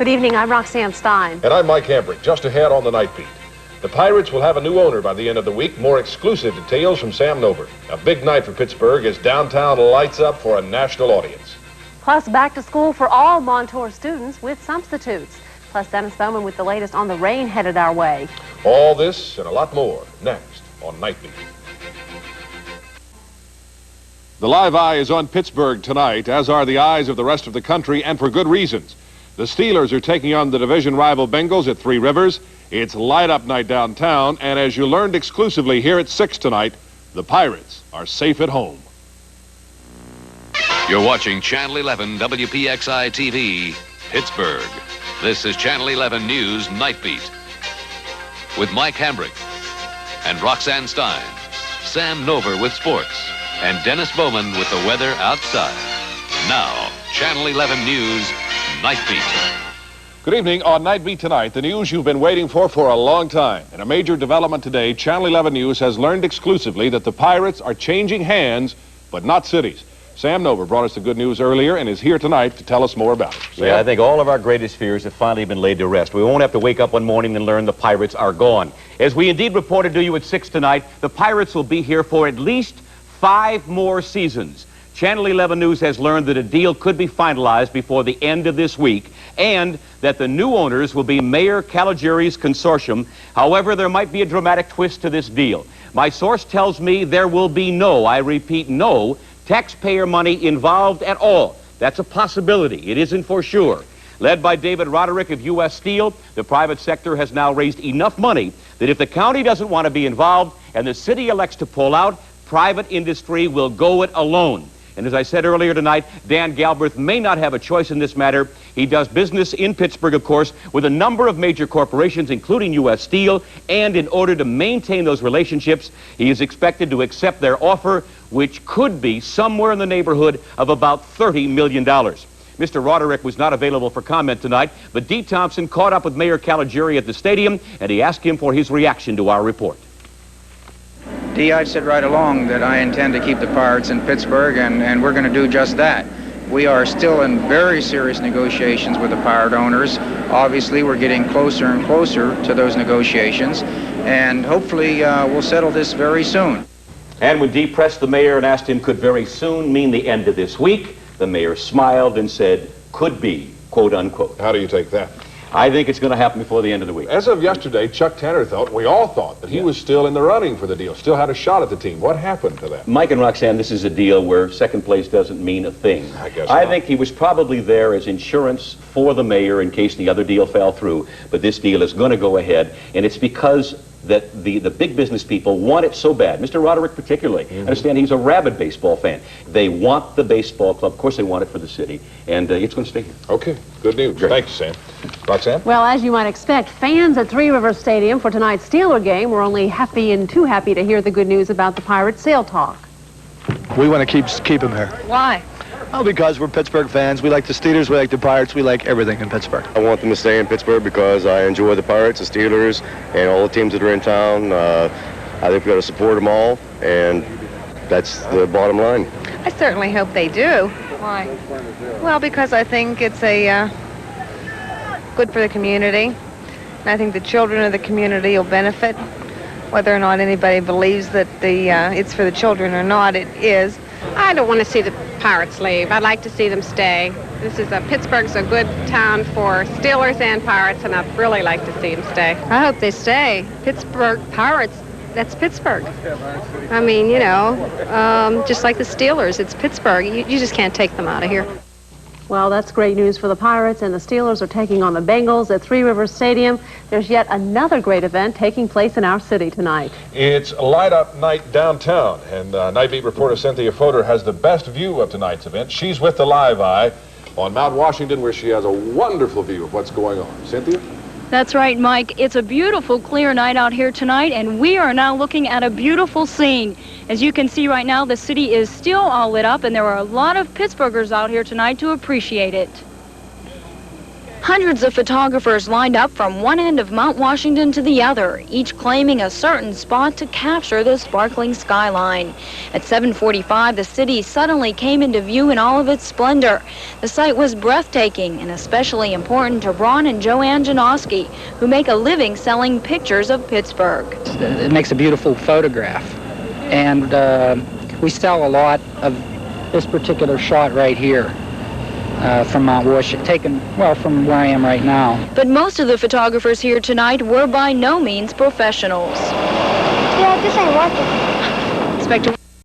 Good evening, I'm Roxanne Stein. And I'm Mike Hambrick. Just ahead on the Night Beat. The Pirates will have a new owner by the end of the week. More exclusive details from Sam Nover. A big night for Pittsburgh as downtown lights up for a national audience. Plus, back to school for all Montour students with substitutes. Plus, Dennis Bowman with the latest on the rain headed our way. All this and a lot more next on Night Beat. The live eye is on Pittsburgh tonight, as are the eyes of the rest of the country, and for good reasons. The Steelers are taking on the division rival Bengals at Three Rivers. It's light-up night downtown, and as you learned exclusively here at 6 tonight, the Pirates are safe at home. You're watching Channel 11 WPXI TV, Pittsburgh. This is Channel 11 News Nightbeat with Mike Hambrick and Roxanne Stein, Sam Nover with sports, and Dennis Bowman with the weather outside. Now, Channel 11 News Nightbeat. Good evening. On Night Beat tonight, the news you've been waiting for a long time. In a major development today, Channel 11 News has learned exclusively that the Pirates are changing hands, but not cities. Sam Nover brought us the good news earlier and is here tonight to tell us more about it. Sam? Yeah, I think all of our greatest fears have finally been laid to rest. We won't have to wake up one morning and learn the Pirates are gone. As we indeed reported to you at 6 tonight, the Pirates will be here for at least 5 more seasons. Channel 11 News has learned that a deal could be finalized before the end of this week, and that the new owners will be Mayor Caligiuri's consortium. However, there might be a dramatic twist to this deal. My source tells me there will be no, I repeat, no taxpayer money involved at all. That's a possibility. It isn't for sure. Led by David Roderick of U.S. Steel, the private sector has now raised enough money that if the county doesn't want to be involved and the city elects to pull out, private industry will go it alone. And as I said earlier tonight, Dan Galbraith may not have a choice in this matter. He does business in Pittsburgh, of course, with a number of major corporations, including U.S. Steel, and in order to maintain those relationships, he is expected to accept their offer, which could be somewhere in the neighborhood of about $30 million. Mr. Roderick was not available for comment tonight, but Dee Thompson caught up with Mayor Caligiuri at the stadium, and he asked him for his reaction to our report. Dee, I've said right along that I intend to keep the Pirates in Pittsburgh, and we're going to do just that. We are still in very serious negotiations with the Pirate owners. Obviously, we're getting closer and closer to those negotiations, and hopefully we'll settle this very soon. And when Dee pressed the mayor and asked him could very soon mean the end of this week, the mayor smiled and said, could be, quote unquote. How do you take that? I think it's going to happen before the end of the week. As of yesterday, Chuck Tanner thought, we all thought, that he was still in the running for the deal, still had a shot at the team. What happened to that? Mike and Roxanne, this is a deal where second place doesn't mean a thing. I guess I not. think he was probably there as insurance for the mayor in case the other deal fell through. But this deal is going to go ahead, and it's because that the big business people want it so bad. Mr. Roderick particularly. I understand he's a rabid baseball fan. They want the baseball club. Of course they want it for the city, and it's going to stay here. Okay, good news. Great. Thank you, Sam. Roxanne? Well, as you might expect, fans at Three Rivers Stadium for tonight's Steeler game were only happy and too happy to hear the good news about the Pirates sale talk. We want to keep him here. Why? Oh, because we're Pittsburgh fans. We like the Steelers, we like the Pirates, we like everything in Pittsburgh. I want them to stay in Pittsburgh because I enjoy the Pirates, the Steelers, and all the teams that are in town. I think we've got to support them all, and that's the bottom line. I certainly hope they do. Why? Well, because I think it's good for the community. And I think the children of the community will benefit. Whether or not anybody believes that it's for the children or not, it is. I don't want to see the Pirates leave. I'd like to see them stay. Pittsburgh's a good town for Steelers and Pirates, and I'd really like to see them stay. I hope they stay. Pittsburgh Pirates, that's Pittsburgh. I mean, just like the Steelers, it's Pittsburgh. You just can't take them out of here. Well, that's great news for the Pirates, and the Steelers are taking on the Bengals at Three Rivers Stadium. There's yet another great event taking place in our city tonight. It's a light-up night downtown, and Nightbeat reporter Cynthia Fedor has the best view of tonight's event. She's with the Live Eye on Mount Washington, where she has a wonderful view of what's going on. Cynthia? That's right, Mike. It's a beautiful, clear night out here tonight, and we are now looking at a beautiful scene. As you can see right now, the city is still all lit up, and there are a lot of Pittsburghers out here tonight to appreciate it. Hundreds of photographers lined up from one end of Mount Washington to the other, each claiming a certain spot to capture the sparkling skyline. At 7:45, the city suddenly came into view in all of its splendor. The sight was breathtaking and especially important to Ron and Joanne Janoski, who make a living selling pictures of Pittsburgh. It makes a beautiful photograph, and we sell a lot of this particular shot right here. From Mount Washington, taken, well, from where I am right now. But most of the photographers here tonight were by no means professionals. Yeah, this ain't working. Inspector